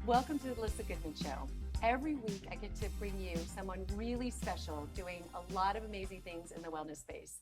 Welcome to the Alyssa Goodman Show. Every week I get to bring you someone really special doing a lot of amazing things in the wellness space,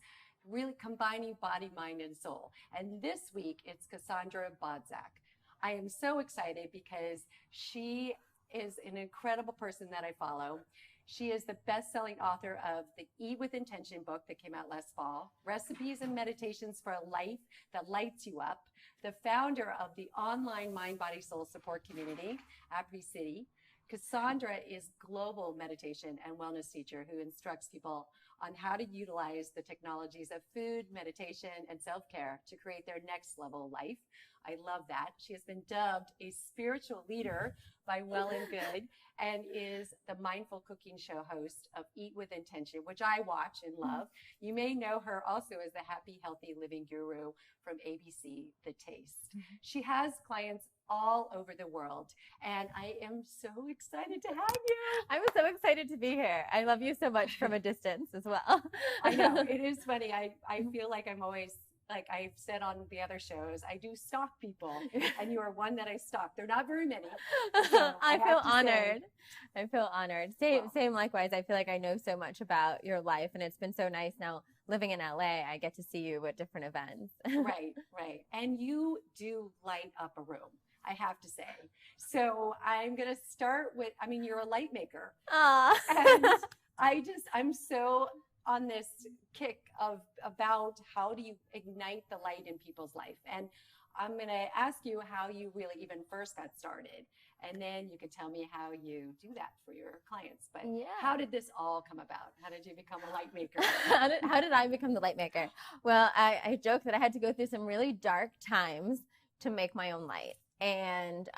really combining body, mind, and soul. And this week it's Cassandra Bodzak. I am so excited because she is an incredible person that I follow. She is the best-selling author of the Eat with Intention book that came out last fall, Recipes and Meditations for a Life That Lights You Up, the founder of the online Mind, Body, Soul support community, Happy City. Cassandra is global meditation and wellness teacher who instructs people on how to utilize the technologies of food, meditation, and self-care to create their next level life. I love that. She has been dubbed a spiritual leader by Well and Good and is the mindful cooking show host of Eat with Intention, which I watch and love. You may know her also as the happy, healthy living guru from ABC, The Taste. She has clients all over the world, and I am so excited to have you. I'm so excited to be here. I love you so much from a distance as well. I know, it is funny. I feel like I'm always, like I've said on the other shows, I do stalk people, and you are one that I stalk. There are not very many. So I feel honored. I feel honored. Same likewise. I feel like I know so much about your life, and it's been so nice now living in LA. I get to see you at different events. Right. And you do light up a room, I have to say. So I'm going to start with, you're a light maker. And I'm so on this kick about how do you ignite the light in people's life. And I'm going to ask you how you really even first got started. And then you can tell me how you do that for your clients. But How did this all come about? How did you become a light maker? How did I become the light maker? Well, I joke that I had to go through some really dark times to make my own light. And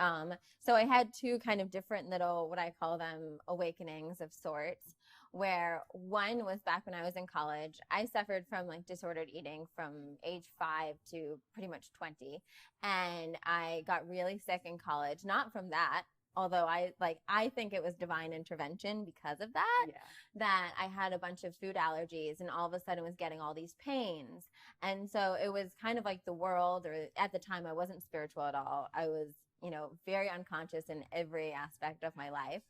so I had two kind of different little, what I call them, awakenings of sorts, where one was back when I was in college. I suffered from like disordered eating from age 5 to pretty much 20. And I got really sick in college, not from that, although I think it was divine intervention because of that, that I had a bunch of food allergies and all of a sudden was getting all these pains. And so it was kind of like the world, or at the time I wasn't spiritual at all. I was, very unconscious in every aspect of my life.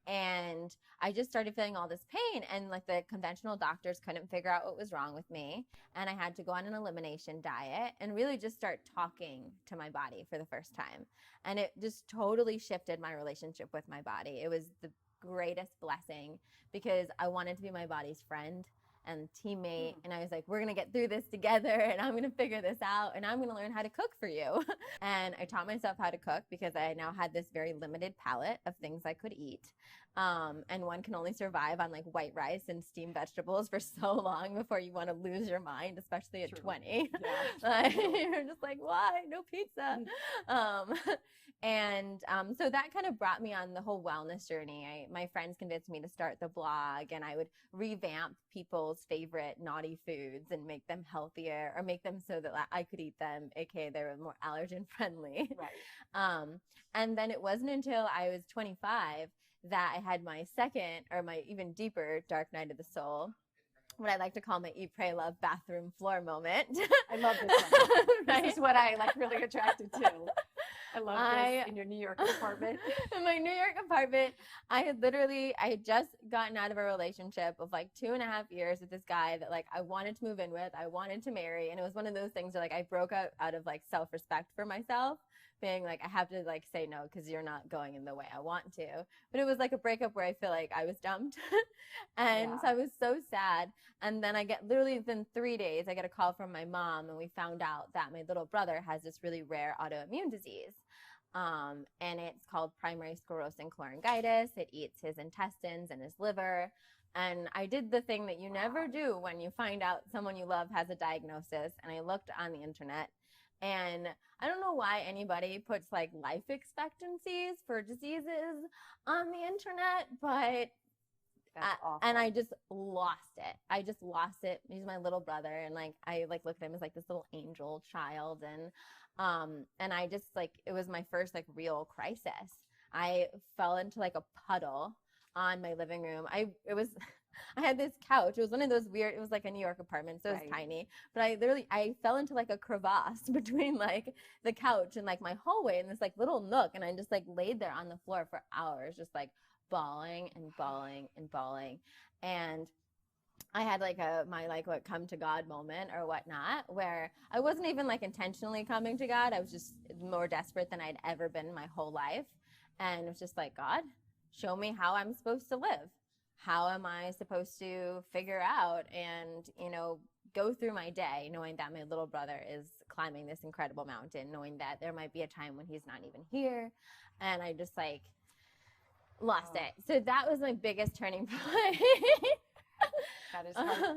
And I just started feeling all this pain, and like the conventional doctors couldn't figure out what was wrong with me. And I had to go on an elimination diet and really just start talking to my body for the first time. And it just totally shifted my relationship with my body. It was the greatest blessing because I wanted to be my body's friend and teammate. And I was like, we're going to get through this together, and I'm going to figure this out, and I'm going to learn how to cook for you. And I taught myself how to cook because I now had this very limited palette of things I could eat. And one can only survive on like white rice and steamed vegetables for so long before you want to lose your mind, especially at 20. You're just like, why? No pizza. So that kind of brought me on the whole wellness journey. My friends convinced me to start the blog, and I would revamp people's favorite naughty foods and make them healthier, or make them so that I could eat them, aka they were more allergen friendly. Right. And then it wasn't until I was 25 that I had my second, or my even deeper dark night of the soul, what I like to call my eat, pray, love bathroom floor moment. I love this one. Right? This is what I like really attracted to. I love this in your New York apartment. In my New York apartment, I had just gotten out of a relationship of like 2.5 years with this guy that like I wanted to move in with, I wanted to marry. And it was one of those things where like I broke out of like self-respect for myself, being like, I have to like say no because you're not going in the way I want to. But it was like a breakup where I feel like I was dumped. And so I was so sad. And then I get literally within 3 days, I get a call from my mom, and we found out that my little brother has this really rare autoimmune disease. And it's called primary sclerosing cholangitis. It eats his intestines and his liver. And I did the thing that you never do when you find out someone you love has a diagnosis. And I looked on the internet, and I don't know why anybody puts like life expectancies for diseases on the internet, but and I just lost it. I just lost it. He's my little brother, and like I like looked at him as like this little angel child, and I just like it was my first like real crisis. I fell into like a puddle on my living room. I had this couch. It was one of those weird, it was like a New York apartment, so it was Right. tiny. But I fell into like a crevasse between like the couch and like my hallway in this like little nook. And I just like laid there on the floor for hours, just like bawling and bawling and bawling. And I had like my like what come to God moment or whatnot, where I wasn't even like intentionally coming to God. I was just more desperate than I'd ever been in my whole life. And it was just like, God, show me how I'm supposed to live. How am I supposed to figure out and, go through my day knowing that my little brother is climbing this incredible mountain, knowing that there might be a time when he's not even here. And I just like lost it. So that was my biggest turning point. That is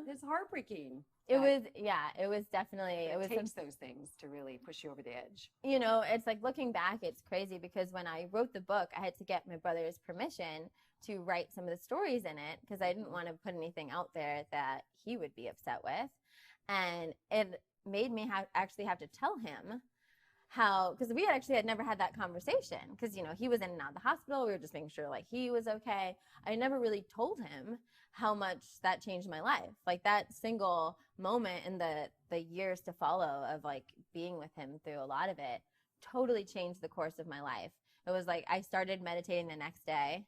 it's heartbreaking. It was definitely, it takes those things to really push you over the edge. It's like looking back, it's crazy because when I wrote the book, I had to get my brother's permission to write some of the stories in it because I didn't want to put anything out there that he would be upset with. And it made me actually have to tell him how, because we had never had that conversation because, he was in and out of the hospital. We were just making sure like he was okay. I never really told him how much that changed my life. Like that single moment in the years to follow of like being with him through a lot of it totally changed the course of my life. It was like I started meditating the next day.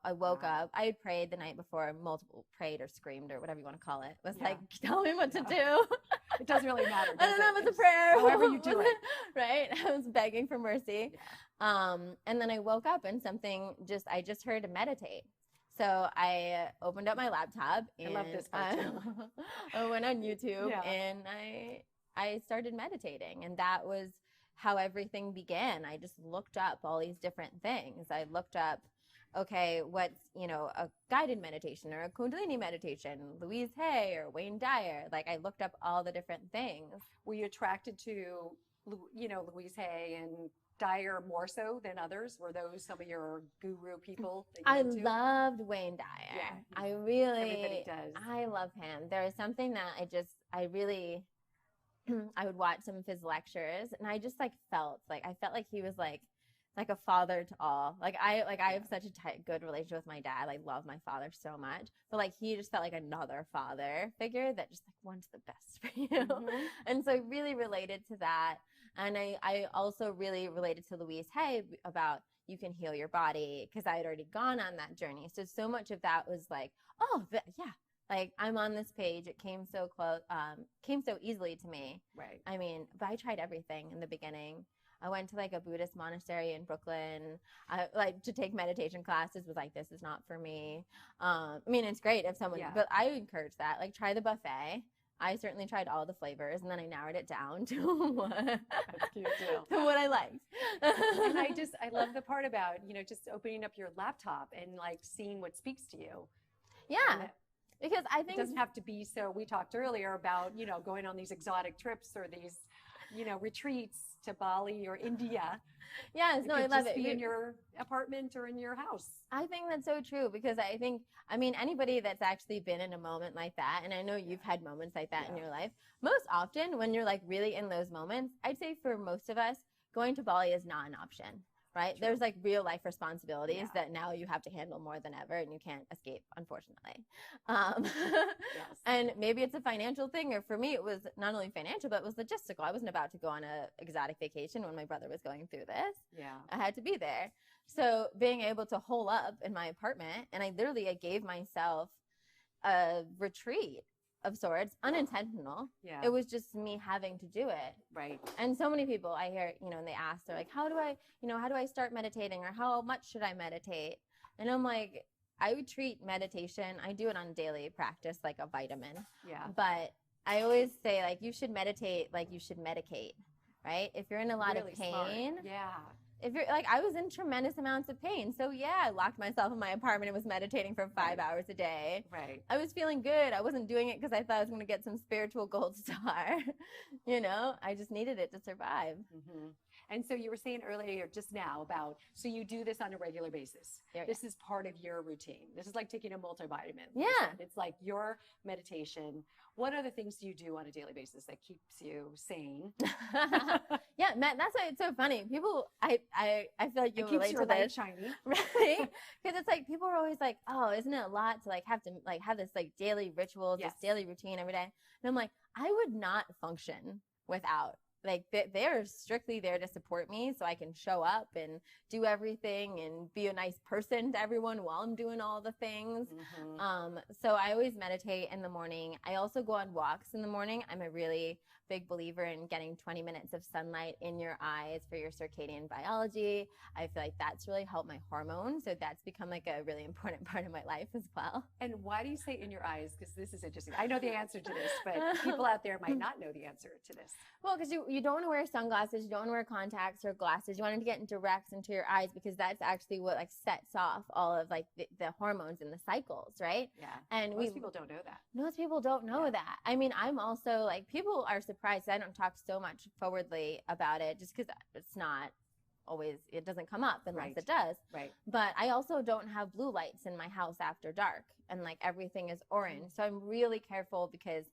I woke up, I had prayed the night before, prayed or screamed or whatever you want to call it. It was like, tell me what to do. It doesn't really matter. I don't know if it's a prayer. However you do it. Right? I was begging for mercy. Yeah. And then I woke up and I just heard to meditate. So I opened up my laptop and I love this part too. I went on YouTube and I started meditating, and that was how everything began. I just looked up all these different things. I looked up, okay, what's, a guided meditation or a Kundalini meditation, Louise Hay or Wayne Dyer. Like I looked up all the different things. Were you attracted to, Louise Hay and Dyer more so than others? Were those some of your guru people that you went to? Loved Wayne Dyer. Yeah. Everybody does. I love him. There is something that I would watch some of his lectures and I just like felt like he was like a father to all. I have such a good relationship with my dad. I love my father so much, but like he just felt like another father figure that just like wants the best for you. Mm-hmm. And so I really related to that. And I also really related to Louise Hay about you can heal your body because I had already gone on that journey. So much of that was like, like I'm on this page. It came so close, came so easily to me. Right. I mean, but I tried everything in the beginning. I went to like a Buddhist monastery in Brooklyn. I like to take meditation classes, was like, this is not for me. I mean, it's great if someone, but I encourage that. Like try the buffet. I certainly tried all the flavors and then I narrowed it down to what, That's cute too. to what I liked. And I love the part about, just opening up your laptop and like seeing what speaks to you. Yeah. Because I think it doesn't have to be so. We talked earlier about, going on these exotic trips or these, retreats to Bali or India. Yes, no, I love it. Be in your apartment or in your house. I think that's so true because anybody that's actually been in a moment like that, and I know you've had moments like that in your life, most often when you're like really in those moments, I'd say for most of us, going to Bali is not an option. Right? True. There's like real life responsibilities that now you have to handle more than ever and you can't escape, unfortunately. And maybe it's a financial thing, or for me, it was not only financial, but it was logistical. I wasn't about to go on an exotic vacation when my brother was going through this. Yeah. I had to be there. So being able to hole up in my apartment, and I gave myself a retreat of sorts, unintentional. Yeah. It was just me having to do it. Right. And so many people I hear, and they ask, they're like, how do I start meditating, or how much should I meditate? And I'm like, I would treat meditation, I do it on daily practice like a vitamin. Yeah. But I always say like you should meditate like you should medicate, right? If you're in a lot of pain. Smart. Yeah. If you're like, I was in tremendous amounts of pain. So yeah, I locked myself in my apartment and was meditating for 5 hours a day. Right. I was feeling good. I wasn't doing it because I thought I was going to get some spiritual gold star. I just needed it to survive. Mm-hmm. And so you were saying earlier just now about, so you do this on a regular basis. This is part of your routine. This is like taking a multivitamin. Yeah. It's like your meditation. What other things do you do on a daily basis that keeps you sane? Yeah, Matt, that's why it's so funny. People, I feel like you relate to this. Shiny. Right? Because it's like, people are always like, oh, isn't it a lot to like have this like daily rituals, this daily routine every day? And I'm like, I would not function without. Like, they're strictly there to support me so I can show up and do everything and be a nice person to everyone while I'm doing all the things. So I always meditate in the morning. I also go on walks in the morning. I'm a really big believer in getting 20 minutes of sunlight in your eyes for your circadian biology. I feel like that's really helped my hormones. So that's become like a really important part of my life as well. And why do you say in your eyes? Because this is interesting. I know the answer to this, but people out there might not know the answer to this. Well, because you don't want to wear sunglasses, you don't want to wear contacts or glasses. You want to get direct into your eyes because that's actually what like sets off all of like the hormones and the cycles, right? Yeah. And most people don't know that. Most people don't know that. I mean, I'm also like, people are surprised I don't talk so much forwardly about it just because it's not always, it doesn't come up unless it does. Right. But I also don't have blue lights in my house after dark, and like everything is orange. So I'm really careful because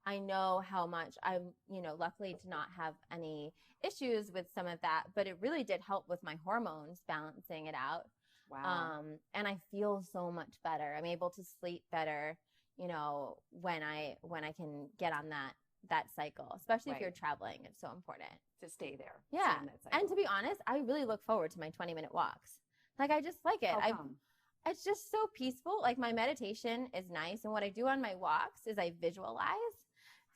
I know how much I'm, luckily to not have any issues with some of that, but it really did help with my hormones balancing it out. Wow. And I feel so much better. I'm able to sleep better, when I can get on that cycle, especially if you're traveling. It's so important to stay there. Yeah. And to be honest, I really look forward to my 20-minute walks. Like, I just like it. It's just so peaceful. Like, my meditation is nice. And what I do on my walks is I visualize.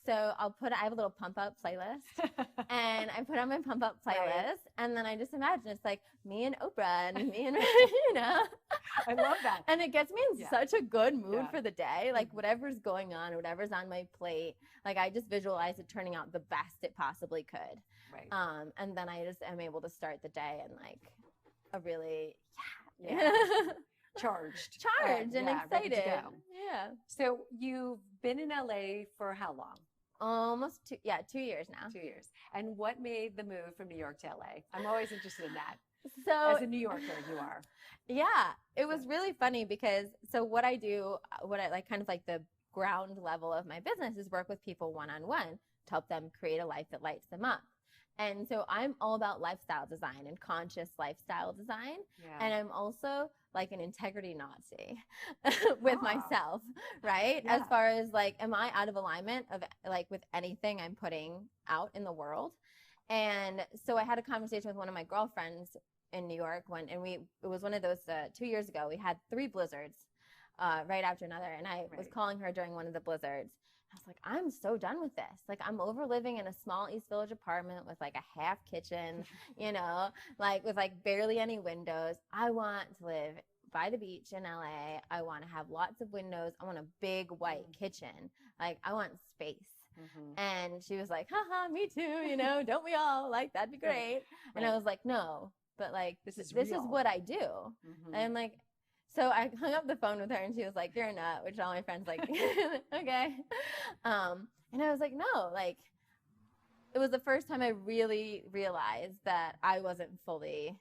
So I have a little pump up playlist and I put on my pump up playlist and then I just imagine it's like me and Oprah and me and, I love that. And it gets me in such a good mood for the day. Like, whatever's going on, whatever's on my plate, like, I just visualize it turning out the best it possibly could. Right. And then I just am able to start the day in like a really, charged and excited. Yeah. So you've been in LA for how long? Almost 2 years now. 2 years. And what made the move from New York to LA? I'm always interested in that. So as a New Yorker, you are. Yeah, it was really funny because what I do, what I like, kind of like the ground level of my business is work with people one-on-one to help them create a life that lights them up. And so I'm all about lifestyle design and conscious lifestyle design. Yeah. And I'm also like an integrity Nazi with myself, right? Yeah. As far as like, am I out of alignment with anything I'm putting out in the world? And so I had a conversation with one of my girlfriends in New York it was one of those 2 years ago. We had 3 blizzards right after another. And I was calling her during one of the blizzards. I was like, I'm so done with this. Like, I'm over living in a small East Village apartment with like a half kitchen, like with like barely any windows. I want to live by the beach in LA. I want to have lots of windows. I want a big white kitchen. Like, I want space. Mm-hmm. And she was like, haha, me too. Don't we all? Like, that'd be great. And I was like, no, but like, this is what I do. Mm-hmm. And like, so I hung up the phone with her and she was like, you're a nut, which all my friends like, okay. And I was like, no, like, it was the first time I really realized that I wasn't fully,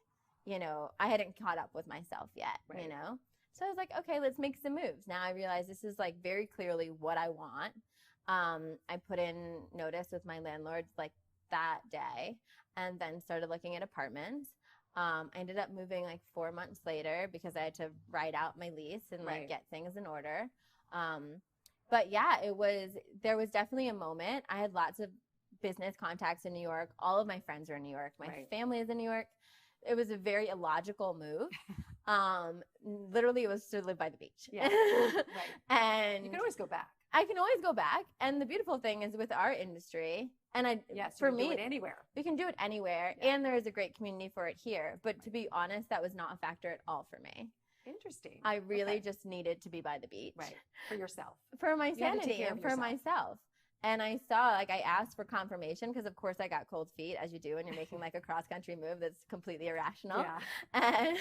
I hadn't caught up with myself yet, So I was like, okay, let's make some moves. Now I realize this is like very clearly what I want. I put in notice with my landlord like that day and then started looking at apartments. I ended up moving like 4 months later because I had to write out my lease and like get things in order. But yeah, there was definitely a moment. I had lots of business contacts in New York. All of my friends are in New York. My family is in New York. It was a very illogical move. Literally it was to live by the beach. Yeah. And you can always go back. I can always go back. And the beautiful thing is with our industry, and for me, do it anywhere. We can do it anywhere. Yeah. And there is a great community for it here. But to be honest, that was not a factor at all for me. Interesting. I really just needed to be by the beach. Right. For yourself. For my sanity and for myself. And I asked for confirmation because of course I got cold feet, as you do when you're making like a cross-country move that's completely irrational. Yeah.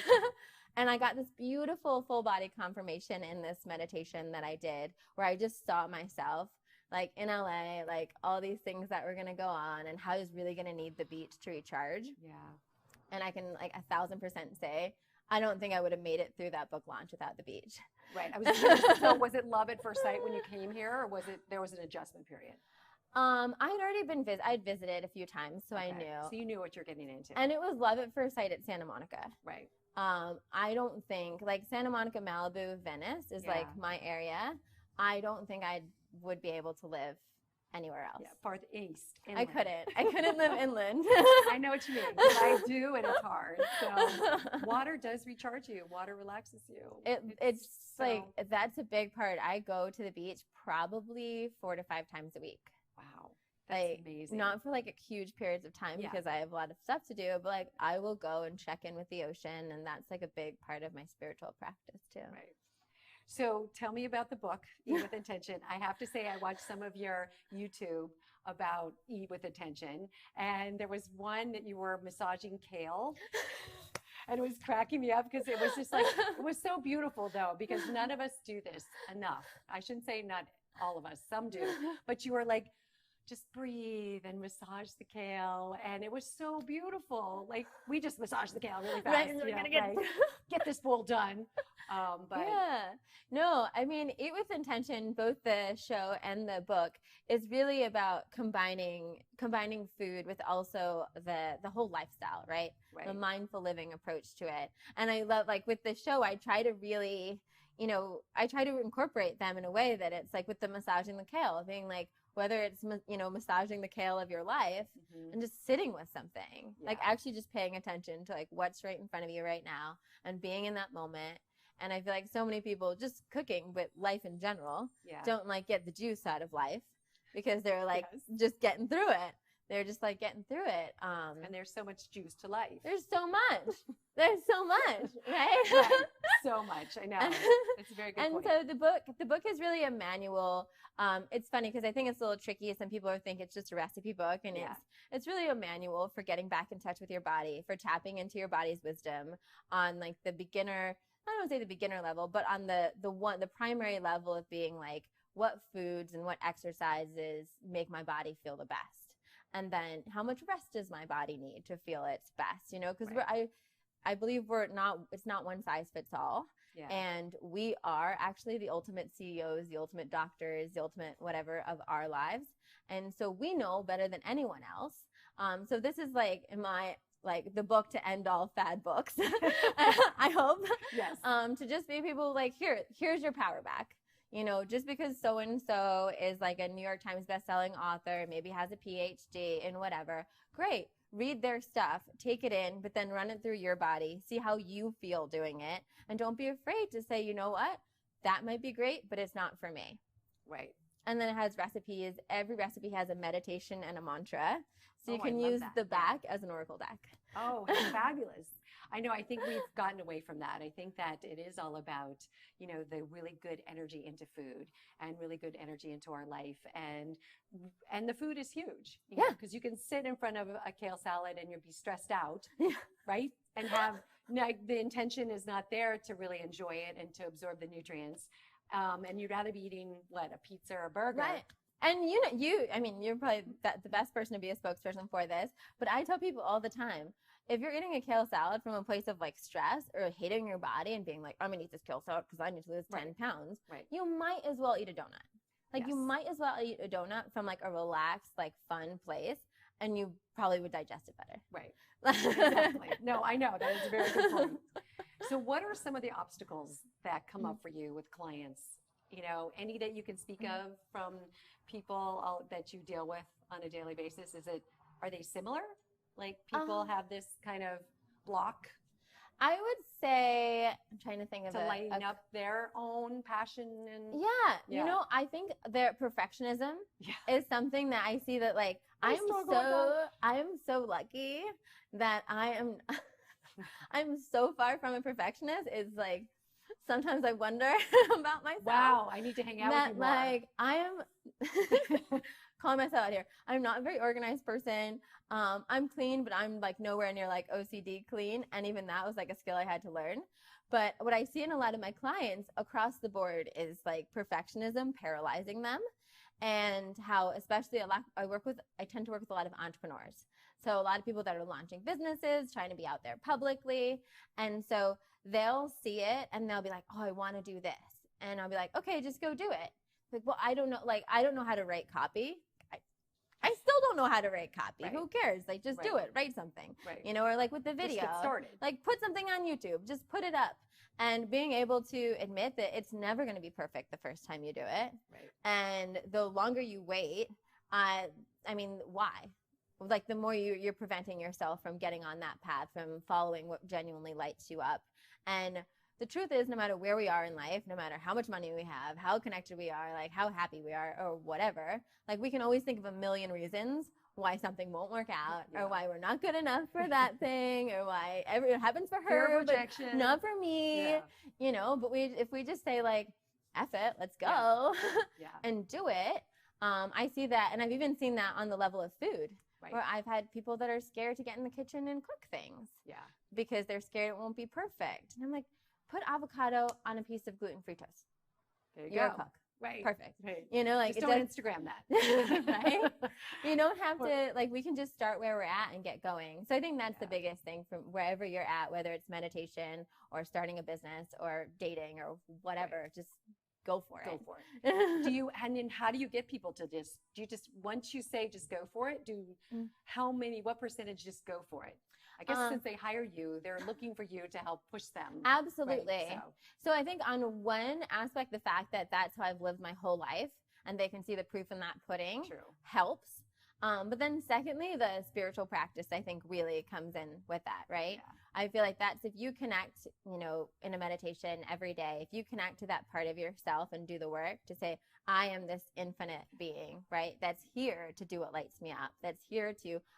And I got this beautiful full body confirmation in this meditation that I did where I just saw myself like in LA, like all these things that were going to go on, and how I was really going to need the beach to recharge. Yeah. And I can like 1,000% say, I don't think I would have made it through that book launch without the beach. Right. So was it love at first sight when you came here, or there was an adjustment period? I'd visited a few times, so I knew. So you knew what you're getting into. And it was love at first sight at Santa Monica. Right. I don't think, like Santa Monica, Malibu, Venice is like my area. I don't think I would be able to live anywhere else. Yeah, farther east. Inland. I couldn't live inland. I know what you mean. But I do, and it's hard. So water does recharge you. Water relaxes you. It's like, that's a big part. I go to the beach probably 4 to 5 times a week. Wow. That's amazing. Not for like huge periods of time because I have a lot of stuff to do, but like I will go and check in with the ocean, and that's like a big part of my spiritual practice too. Right. So tell me about the book, Eat with Intention. I have to say I watched some of your YouTube about Eat with Intention, and there was one that you were massaging kale. And it was cracking me up because it was just like, it was so beautiful though, because none of us do this enough. I shouldn't say not all of us, some do, but you were like, just breathe and massage the kale. And it was so beautiful. Like we just massaged the kale really fast. Right, we're gonna get this bowl done. But yeah, no, I mean, Eat with Intention, both the show and the book, is really about combining food with also the whole lifestyle, right? The mindful living approach to it. And I love, like with the show, I try to really, I try to incorporate them in a way that it's like with the massaging the kale, being like, whether it's, massaging the kale of your life and just sitting with something, like actually just paying attention to like what's right in front of you right now and being in that moment. And I feel like so many people just cooking, but life in general, don't like get the juice out of life because they're like just getting through it. They're just like getting through it. And there's so much juice to life. There's so much. There's so much, right? Right. So much. I know. It's a very good point. And so the book is really a manual. It's funny because I think it's a little tricky. Some people think it's just a recipe book, and it's really a manual for getting back in touch with your body, for tapping into your body's wisdom on like the beginner. I don't want to say the beginner level, but on the primary level of being like, what foods and what exercises make my body feel the best, and then how much rest does my body need to feel its best? Because I believe it's not one size fits all. Yeah. And we are actually the ultimate CEOs, the ultimate doctors, the ultimate whatever of our lives. And so we know better than anyone else. So this is like the book to end all fad books. I hope. Yes. To just be people like, here's your power back. Just because so-and-so is like a New York Times bestselling author, maybe has a PhD in whatever, great. Read their stuff, take it in, but then run it through your body, see how you feel doing it. And don't be afraid to say, you know what, that might be great, but it's not for me. Right. And then it has recipes. Every recipe has a meditation and a mantra. So you can use the back as an oracle deck. Oh, fabulous. I know. I think we've gotten away from that. I think that it is all about, the really good energy into food and really good energy into our life. And the food is huge. Because you can sit in front of a kale salad and you'll be stressed out, right? And the intention is not there to really enjoy it and to absorb the nutrients. And you'd rather be eating a pizza or a burger. Right. And you're probably the best person to be a spokesperson for this, but I tell people all the time, if you're eating a kale salad from a place of like stress or hating your body and being like, I'm gonna eat this kale salad because I need to lose 10 pounds, you might as well eat a donut. Like you might as well eat a donut from like a relaxed, like fun place, and you probably would digest it better. Right. Exactly. No, I know. That is a very good point. So what are some of the obstacles that come up for you with clients? Any that you can speak of from people that you deal with on a daily basis? Are they similar? Like people have this kind of block? I would say, I'm trying to think of to lighten up their own passion and I think their perfectionism is something that I see that like I am so lucky that I'm so far from a perfectionist. It's like sometimes I wonder about myself. Wow, I need to hang out with you more. Like I am calling myself out here. I'm not a very organized person. I'm clean, but I'm like nowhere near like OCD clean. And even that was like a skill I had to learn. But what I see in a lot of my clients across the board is like perfectionism paralyzing them. and how, especially I tend to work with a lot of entrepreneurs. So a lot of people that are launching businesses, trying to be out there publicly. And so they'll see it and they'll be like, oh, I want to do this. And I'll be like, okay, just go do it. Like, well, I don't know how to write copy. I still don't know how to write copy. Right. Who cares? Like, just do it. Write something. Right. You know, or like with the video. Just get started. Like, put something on YouTube. Just put it up. And being able to admit that it's never going to be perfect the first time you do it. Right. And the longer you wait, I mean, why? Like, the more you're preventing yourself from getting on that path, from following what genuinely lights you up. And the truth is, no matter where we are in life, no matter how much money we have, how connected we are, like how happy we are, or whatever, like we can always think of a million reasons why something won't work out, or why we're not good enough for that thing, or why it happens for her, but not for me, you know. But if we just say like, F it, let's go, and do it, I see that, and I've even seen that on the level of food. Right. Where I've had people that are scared to get in the kitchen and cook things. Yeah. Because they're scared it won't be perfect. And I'm like, put avocado on a piece of gluten-free toast. There you You're go. a cook. Right. Perfect. Right. You know, like, just don't Instagram that. Right? You don't have to, like, we can just start where we're at and get going. So I think that's the biggest thing from wherever you're at, whether it's meditation or starting a business or dating or whatever, just go for it. Go for it. And then how do you get people to do you just, once you say just go for it, what percentage just go for it? I guess since they hire you, they're looking for you to help push them. Absolutely. Right? So I think on one aspect, the fact that that's how I've lived my whole life and they can see the proof in that pudding helps. But then secondly, the spiritual practice, I think, really comes in with that, right? Yeah. I feel like that's if you connect, you know, in a meditation every day, if you connect to that part of yourself and do the work to say, I am this infinite being, right? That's here to do what lights me up. That's here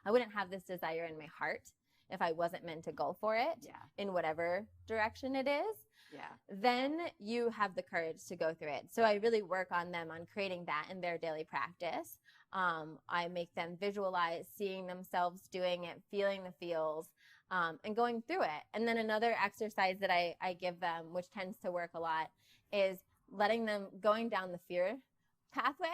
I wouldn't have this desire in my heart if I wasn't meant to go for it in whatever direction it is. Yeah. Then you have the courage to go through it. So I really work on them on creating that in their daily practice. I make them visualize seeing themselves doing it, feeling the feels, and going through it. And then another exercise that I give them, which tends to work a lot, is letting them going down the fear pathway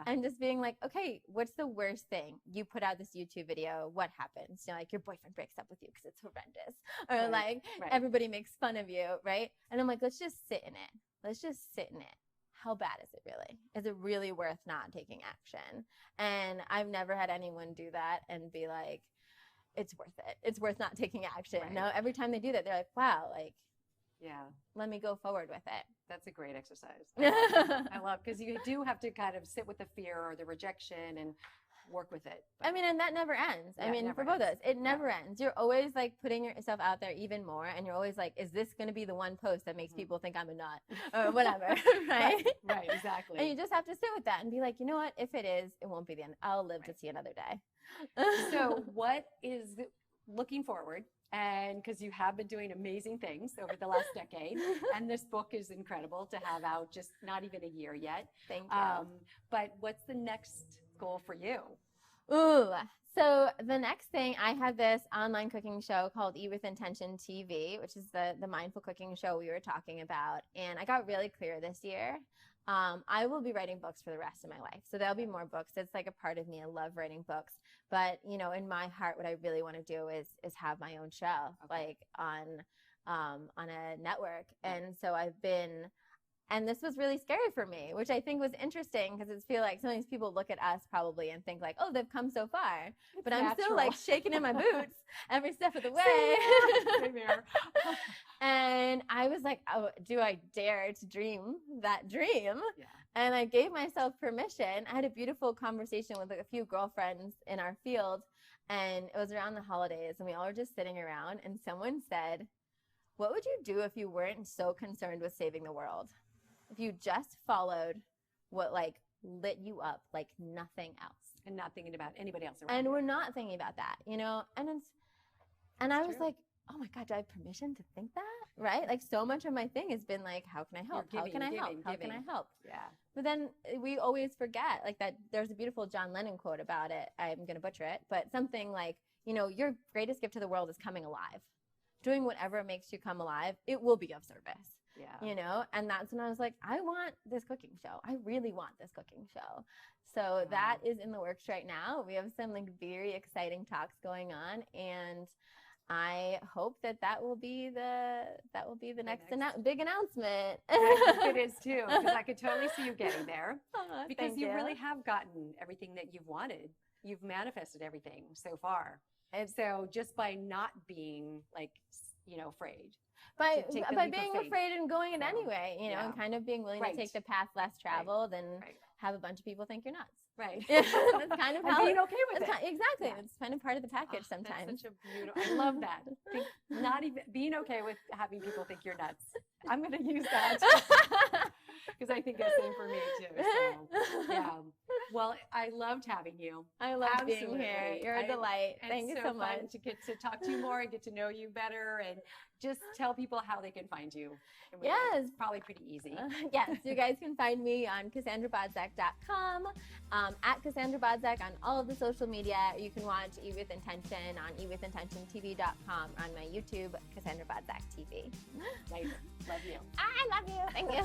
and just being like, okay, what's the worst thing? You put out this YouTube video, what happens? You know, like your boyfriend breaks up with you because it's horrendous, or everybody makes fun of you, right? And I'm like, let's just sit in it. Let's just sit in it. How bad is it really? Is it really worth not taking action? And I've never had anyone do that and be like, it's worth it. It's worth not taking action. Right. No, every time they do that, they're like, wow, like, let me go forward with it. That's a great exercise. I love, because you do have to kind of sit with the fear or the rejection and work with it. But, I mean, and that never ends. I mean, for both of us, it never ends. You're always like putting yourself out there even more, and you're always like, is this going to be the one post that makes people think I'm a nut or whatever, right? Right, exactly. And you just have to sit with that and be like, you know what? If it is, it won't be the end. I'll live to see another day. So what is looking forward? And because you have been doing amazing things over the last decade, and this book is incredible to have out, just not even a year yet. Thank you. But what's the next goal for you? Ooh, so the next thing, I have this online cooking show called Evas Intention TV, which is the mindful cooking show we were talking about. And I got really clear this year. I will be writing books for the rest of my life. So there'll be more books. It's like a part of me. I love writing books. But, you know, in my heart, what I really want to do is have my own show, like on a network. And so and this was really scary for me, which I think was interesting because it's feel like sometimes people look at us probably and think like, oh, they've come so far. But I'm still like shaking in my boots every step of the way. Same here. And I was like, oh, do I dare to dream that dream? Yeah. And I gave myself permission. I had a beautiful conversation with a few girlfriends in our field, and it was around the holidays, and we all were just sitting around, and someone said, what would you do if you weren't so concerned with saving the world? If you just followed what like lit you up like nothing else. And not thinking about anybody else around. And we're not thinking about that, you know? And I was like, oh my God, do I have permission to think that? Right? Like so much of my thing has been like, how can I help? How can I help? How can I help? Yeah. But then we always forget like that there's a beautiful John Lennon quote about it. I'm going to butcher it, but something like, you know, your greatest gift to the world is coming alive. Doing whatever makes you come alive, it will be of service. Yeah. you know? And that's when I was like, I want this cooking show. I really want this cooking show. So that is in the works right now. We have some like very exciting talks going on, and I hope that will be the next big announcement. It is too, because I could totally see you getting there, because you you really have gotten everything that you've wanted. You've manifested everything so far. And so just by not being like, afraid. By being afraid and going it anyway, and kind of being willing Right. to take the path less traveled and Right. have a bunch of people think you're nuts. Right. That's kind of And how being okay with it. Exactly. Yeah. It's kind of part of the package sometimes. That's such a beautiful, I love that. Not even being okay with having people think you're nuts. I'm going to use that because I think that's the same for me too. So, yeah. Well, I loved having you. I love being Absolutely. here. You're a delight. Thank you so much. To get to talk to you more and get to know you better, and just tell people how they can find you. Yes. It's probably pretty easy. Yes, you guys can find me on CassandraBodzak.com, at Cassandra Bodzak on all of the social media. You can watch Evas Intention on EvasIntentionTV.com, on my YouTube, Cassandra Bodzak TV. Nice. Love you. I love you. Thank you.